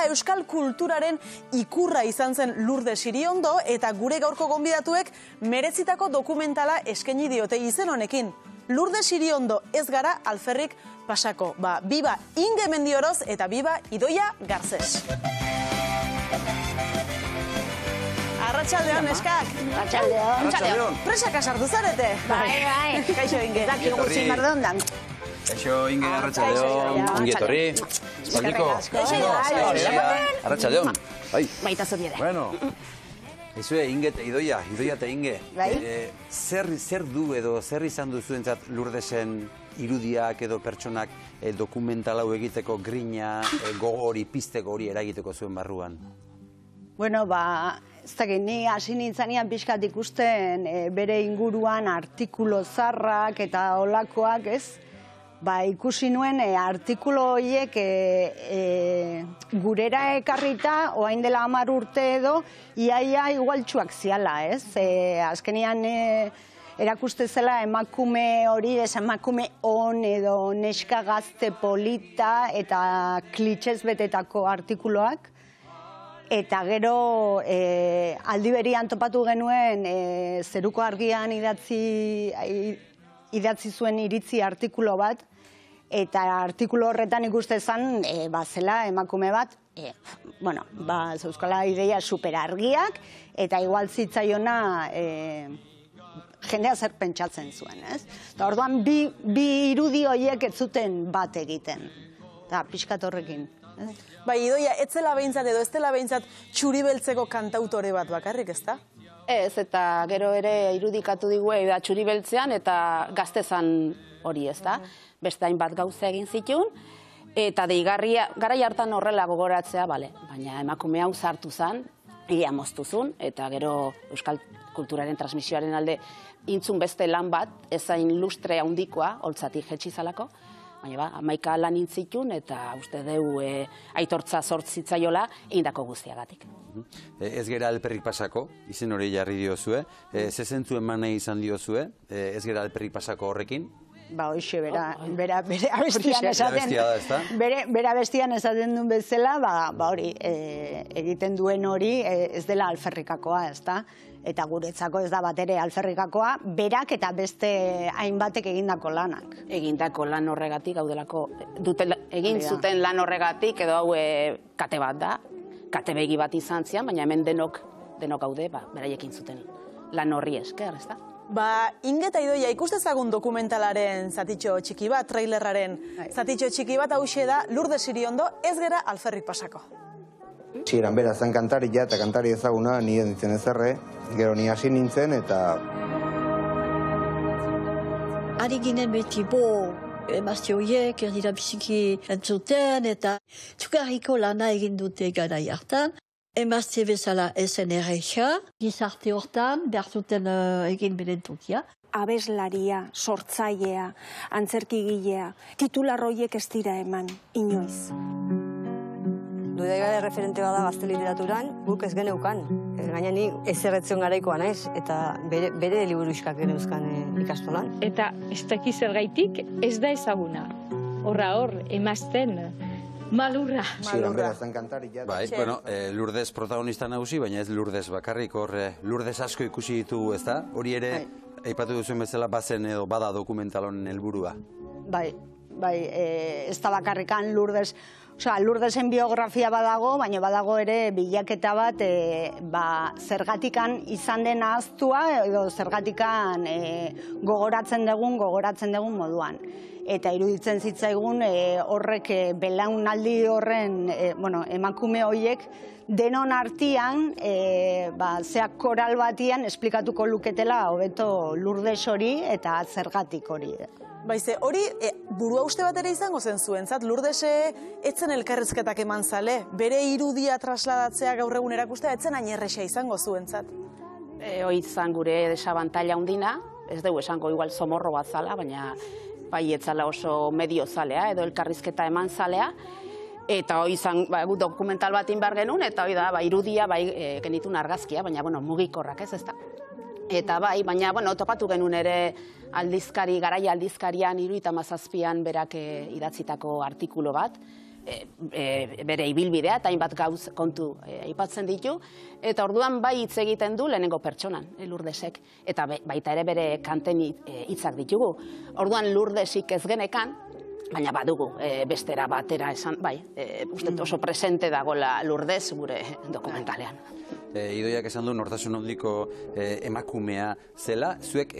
euskal kulturaren ikurra izan zen Lourdes Iriondo eta gure gaurko gonbidatuek merezitako dokumentala eskaini diote izen honekin. Lourdes Iriondo ez gara alferrik pasako. Biba Inge Mendioroz eta biba Idoia Garces. Arratxaldeon, neskak. Arratxaldeon. Presaka sartu zarete. Bai. Kaixo, Inge. Dakigu gutxi mardondan. Kaixo, Inge, arratxaldeon. Ongi etorri. Espaldiko. Arratxaldeon. Baita zuri ere. Bueno. Ezue, Inge eta Idoia eta Inge. Zer du edo zer izan duzuentzat Lourdesen irudiak edo pertsonak dokumental hau egiteko grina, gogori, pizteko hori eragiteko zuen barruan? Bueno, ez dakit, ni hasi nintzanean pixkat ikusten bere inguruan artikulo zarrak eta olakoak, ez? Ikusi nuen artikulo horiek gurera ekarrita, oain dela 10 urte edo, iaia igualtsuak ziala, ez? Azkenean erakuste zela emakume hori, emakume on edo neska gazte polita eta klitxez betetako artikuloak. Eta gero aldi berian topatu genuen Zeruko Argian idatzi zuen iritzi artikulo bat, eta artikulo horretan ikuste zen, zela emakume bat, zeuzkala ideia superargiak, eta igual zitzaiona jendea zer pentsatzen zuen, ez? Eta orduan bi irudi horiek ez zuten bat egiten, eta pixkat horrekin. Idoia, ez zela behintzat edo ez dela behintzat txuri beltzeko kantautore bat bakarrik, ez da? Ez, eta gero ere irudikatu digue da txuri beltzean eta gaztezan hori, ez da? Beste hainbat gauza egin zituen, eta deigarria, garai hartan horrela gogoratzea, baina emakume hau zartu zen, egia moztuzun, eta gero euskal kulturaren transmisioaren alde intzun beste lan bat, ezain lustre handikoa, holtzatik jetxizalako, baina 11 lan intzitun eta uste deu aitortza sortzitzaiola egindako guztiagatik. Ez gera alperrik pasako, izen hori jarri diozue, zezentzu eman nahi izan diozue, ez gera alperrik pasako horrekin? Hoxe, bera bestian esaten duen bezala, hori, egiten duen hori ez dela alferrikakoa, ez da? Eta guretzako ez da bat ere alferrikakoa, berak eta beste hainbatek egindako lanak. Egindako lan horregatik, egin zuten lan horregatik, edo hau kate bat da, kate begi bat izan zian, baina hemen denok gaude, beraiekin zuten lan horri esker, ez da? Inge eta Idoia, ikustezagun dokumentalaren zatitxo txiki bat, trailerraren zatitxo txiki bat, hauxe da Lourdes Iriondo ez gera alferrik pasako. Txiran bera zen kantari ja, eta kantari ezaguna, ni ditzen ezerre, gero ni hasi nintzen, eta... Ari ginen beti emazte horiek, erdira biziki entzuten, eta txukarriko lana egin dute garai hartan. Emazte bezala esen erreixa, gizarte hortan, behar zuten egin berentokia. Abeslaria, sortzailea, antzerkigilea, titular horiek ez dira eman, inoiz. Dudaigare referente bada gazte literaturan, guk ez geneukan. Gaina ni ezerretzen garaikoa naiz, eta bere liburuxkak geneuzkan ikastolan. Eta ez dakiz zergaitik ez da ezaguna. Hor, emazten malurra. Lourdes protagonista nagusi, baina ez Lourdes bakarrik, Lourdes asko ikusi ditugu, ez da? Hori ere, aipatu duzuen bezala, bazen edo bada dokumentalon helburua. Bai, ez da bakarrikan Lourdes... Lourdesen biografia badago, baina badago ere bilaketa bat zergatikan izan den ahaztua edo zergatikan gogoratzen dugun moduan. Eta iruditzen zitzaigun horrek belaunaldi horren emakume horiek denon artean zeak koral batian esplikatuko luketela hobeto Lourdes hori eta zergatik hori. Hori burua uste bat ere izango zen zuentzat, Lourdes etzen elkarrezketak eman zale, bere irudia trasladatzea gaur egun erakustea etzen hain erresa izango zuentzat. Hoi izan gure desabantaila hundina, ez dugu esango igual somorro bat zala, baina bai etzala oso medio zalea edo elkarrizketa eman zalea, eta hoi izan dokumental bat inbar genuen, eta hoi da irudia genitun argazkia, baina mugikorrak ez da. Eta baina topatu genuen ere garaia aldizkarian 77an berak idatzitako artikulo bat, bere ibilbidea eta hainbat gauz kontu aipatzen ditu, eta orduan bai hitz egiten du lehenengo pertsonan, Lurdesek, eta baita ere bere kanten hitzak ditugu. Orduan Lurdesik ez genekan, baina badugu bestera batera esan, bai, uste oso presente dagoela Lurdes gure dokumentalean. Idoiak esan du nortasun handiko emakumea zela, zuek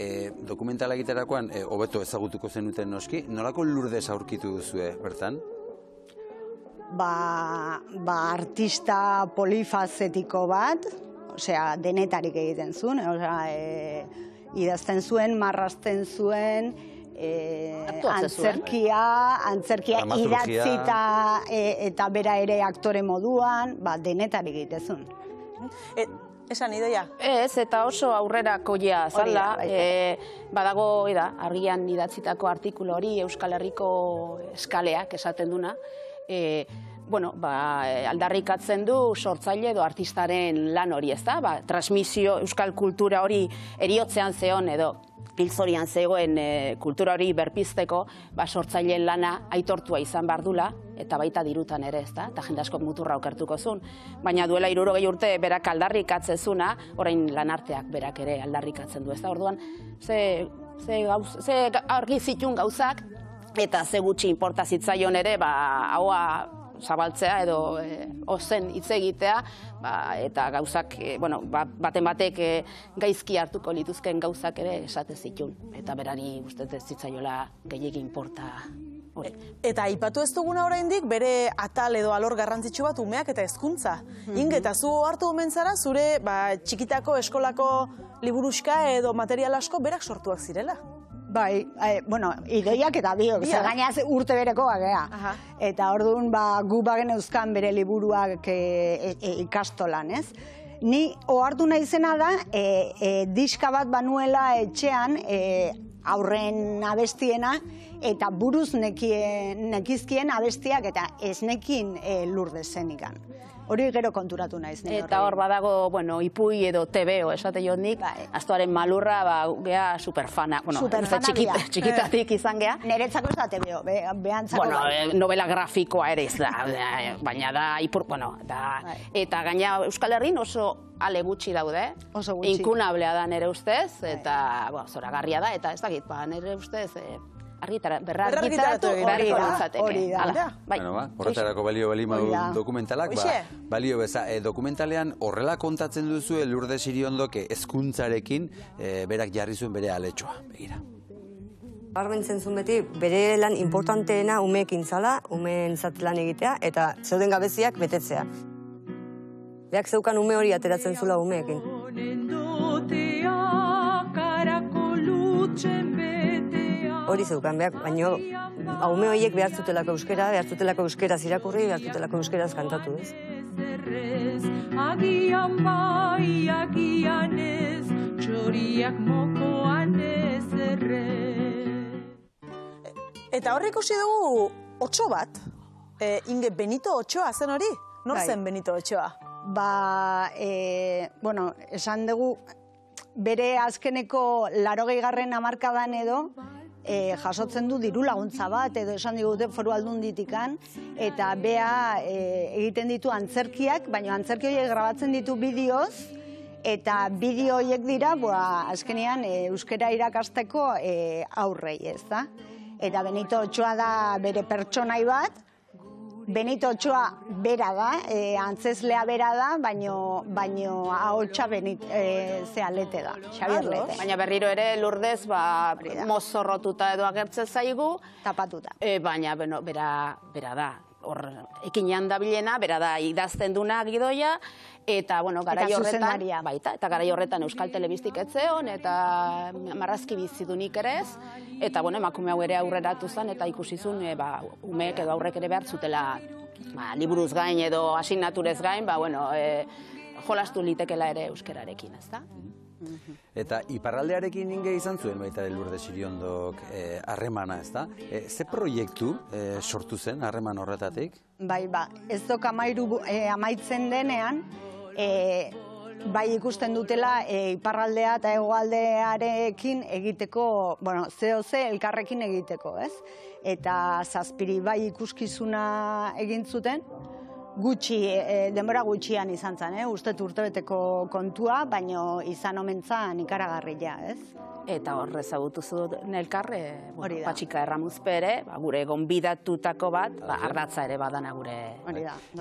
dokumentala egiterakoan hobeto ezagutuko zenuten noski, nolako Lurdes aurkitu duzue, bertan? Artista polifazetiko bat, osea, denetarik egiten zuen, idazten zuen, marrazten zuen, antzerkia idatzita eta bera ere aktore moduan, denetarik egiten zuen. Esan, Idoia? Ez, eta oso aurrerakoia zala, badago, argian idatzitako artikulu hori Euskal Herriko eskaleak esaten duna, aldarrikatzen du sortzaile edo artistaren lan hori, ez da? Transmisio, euskal kultura hori eriotzean zeon edo pilzorian zegoen kultura hori berpizteko, sortzaileen lana aitortua izan behar dula, eta baita dirutan ere, ez da? Eta jende askok muturra okertuko zuen. Baina duela 60 urte berak aldarrikatzen zuna, orain lanarteak berak ere aldarrikatzen du, ez da? Orduan, ze argi zitun gauzak, eta ze gutxi inporta zitzaion ere, haua zabaltzea edo ozen hitz egitea, eta gauzak, baten batek gaizki hartuko lituzken gauzak ere esate zitun. Eta berari ustez ez zitzaiola gehiegi inporta hori. Eta aipatu ez duguna oraindik bere atal edo alor garrantzitsu bat umeak eta hezkuntza. Inge, eta zu hartu omen zara, zure txikitako eskolako liburuxka edo material asko berak sortuak zirela. Bai, Idoiak eta biok, zer gainaz urte berekoak gea. Eta orduan gu bagen euskan bere liburuak ikastolan, ez? Ni ohartu naizena da, diska bat banuela etxean aurren abestiena, eta buruz nekizkien abestiak eta ez nekin Lurdesenikan. Hori gero konturatu naiz. Eta hor badago, ipui edo tebeo, esate jo nik, astoaren malurra, gea superfana. Txikitatik izan gea. Neretzako ez da tebeo, behantzako. Novela grafikoa ere ez da, baina da, eta gaina Euskal Herrin oso ale gutxi daude. Oso gutxi. Inkunablea da nere ustez, eta zoragarria da, eta ez dakit, nere ustez, berrargitaratu beharko nintzateke. Horretarako balio balimadu dokumentalak, balio beza, dokumentalean horrela kontatzen duzu Lurdes Siriondok hezkuntzarekin berak jarri zuen bere aletxoa, begira. Garbentzen zuen beti, bere lan importanteena umeekin zala, umeentzat lan egitea, eta zeuden gabeziak betetzea. Beak zeukan ume hori ateratzen zula umeekin. Hori zeukan, baina haume horiek behar zutelako euskera irakurri, behar zutelako euskeraz kantatu, ez? Agian bai, agian ez, txoriak mokoan ez errez. Eta horrik ikusi dugu Otso bat, Inge, Benito Otsoa zen hori? Nor zen Benito Otsoa? Esan dugu, bere azkeneko 80. hamarkadan edo, jasotzen du diru laguntza bat, edo esan digute Foru Aldunditikan, eta bea egiten ditu antzerkiak, baina antzerki horiek grabatzen ditu bideoz, eta bideo horiek dira, azkenean euskera irakasteko aurrei, ez da? Eta Benito Otsoa da bere pertsonai bat, Benito Otsoa bera da, antzeslea bera da, baino ahotsa Lete da, Xabier Lete. Baina berriro ere Lurdes mozorrotuta edo agertzen zaigu. Tapatuta. Baina bera da, hor ekinean dabilena, bera da idazten duna Gidoia, eta garai horretan Euskal Telebistik etzeon, eta marrazki bizidunik ere ez, eta emakume hau ere aurreratu zen, eta ikusizun umeek edo aurrek ere behar zutela liburuz gain edo asignaturez gain, jolastu litekela ere euskerarekin, ez da? Eta iparraldearekin Inge izan zuen baita Lurdes Siriondok harremana, ez da? Ze proiektu sortu zen harreman horretatik? Ez dok amaitzen denean, bai ikusten dutela iparraldea eta hegoaldearekin egiteko, bueno, ze elkarrekin egiteko, ez? Eta Zazpiri bai ikuskizuna egin zuten, gutxi, denbora gutxian izan zen, ustet urtebeteko kontua, baino izan omen zen ikaragarria, ez? Eta hor ezagutu zuen elkarre, Patxika Erramuzpere, gure gonbidatutako bat, ardatza ere badana gure...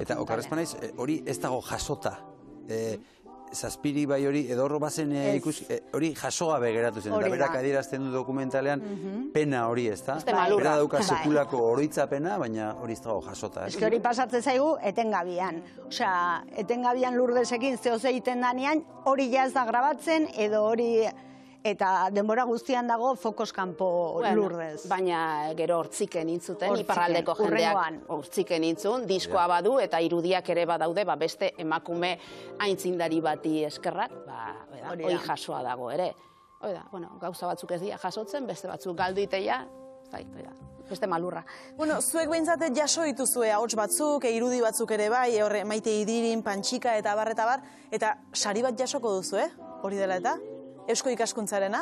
Eta okarrezpa naiz, hori ez dago jasota. Zazpiri bai hori, edo horro bazen hori jasogabe geratu zen. Eta berak adierazten du dokumentalean pena hori ez da. Bera dauka sekulako oroitzapena, baina hori ez dago jasota. Ez hori pasatzen zaigu etengabian. Osea, etengabian Lurdesekin zehoze egiten danean, hori ja ez da grabatzen, edo hori... Eta denbora guztian dago fokoz kanpo Lurdez. Baina gero hortziken intzuten, iparraldeko jendeak hortziken intzun, diskoa badu eta irudiak ere badaude, beste emakume aintzindari bati eskerrak, hori jasoa dago ere. Gauza batzuk ez dira jasotzen, beste batzuk galdu iteia, beste malurra. Bueno, zuek behintzate jaso dituzue ahots batzuk, irudi batzuk ere bai, horre Maite Idirin, Pantxika eta bar, eta sari bat jasoko duzu, hori dela eta? Eusko ikaskuntzarena?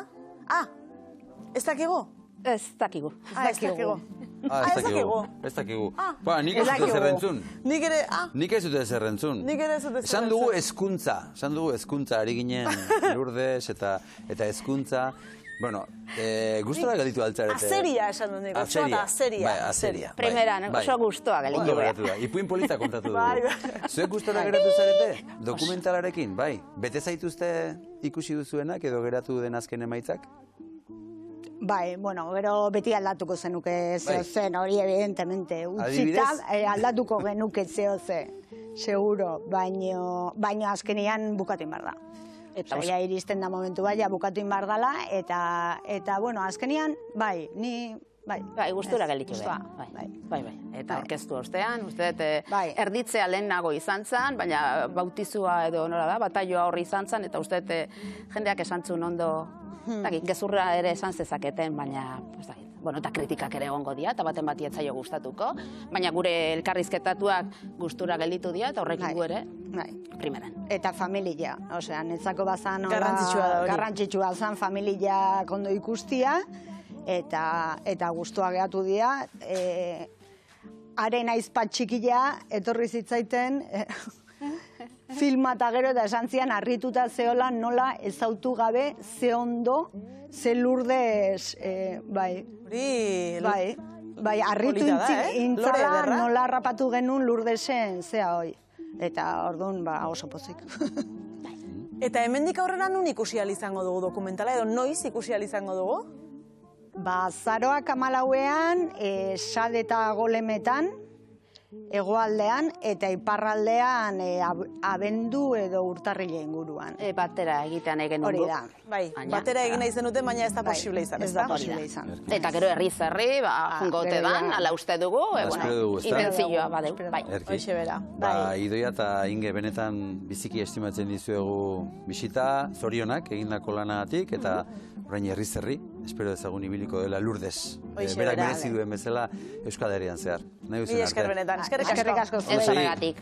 Ez dakigu? Ez dakigu. Ez dakigu. Nik ez dut ezer entzun. Nik ez dut ezer entzun. Esan dugu hezkuntza, ari ginen Lourdes eta hezkuntza. Bueno, gustora galditu altzarete. Azeria esan dut nik, azeria. Primeran, oso gustoa galditu. Ondo geratu da, ipuin polita kontatu dugu. Zuek gustora geratu zarete, dokumentalarekin, bai? Bete zaituzte ikusi duzuenak edo geratu den azken emaitzak? Bai, bueno, gero beti aldatuko zenuke zehozen, hori evidentemente. Utzita aldatuko genuke zehozen, seguro, baino azkenian bukatu inbar da. Eta iristen da momentu bai, bukatu inbar dala, eta, bueno, azkenian, bai, ni... Bai, gustura gelditu da. Bai. Eta orkestu ostean, uste erditzea lehenago izan zen, baina bautizua edo nora da, bataioa horri izan zen, eta uste jendeak esantzun ondo, gezurra ere esan zezaketen, baina, bueno, eta kritikak ere egongo dira, eta baten bati etzaio gustatuko, baina gure elkarrizketatuak gustura gelditu dira, eta horrekin gu ere, primeran. Eta familia, osea, netzako bazan garrantzitsua zan familia kondo ikustia, eta gustua gehatu dira, haren aizpat txikila etorri zitzaiten, filma eta gero eta esan zian harrituta zehola nola ezautu gabe ze ondo, ze Lurdes, bai, harritu intzala nola harrapatu genuen Lurdesen zea hoi. Eta orduan oso pozik. Eta hemendik aurrera nun ikusi izango dugu dokumentala, edo noiz ikusi izango dugu? Azaroak 14ean, Sade eta Golemetan, hegoaldean, eta iparraldean abendu edo urtarrile inguruan. Batera egitean egen hori da. Bai, batera egin nahi zenuten, baina ez da posible izan. Ez da posible izan. Eta gero herri-zerri, jungote dan, ala uste dugu, intentzioa badeu. Hoxe bera. Idoia eta Inge benetan biziki estimatzen dizuegu bisita, zorionak egindako lanagatik, eta orain herri-zerri, espero dezagun ibiliko dela Lourdes. Berak merezi duen bezala Euskal Herrian zehar. Mila esker benetan. Eskerrik asko. Ez horregatik.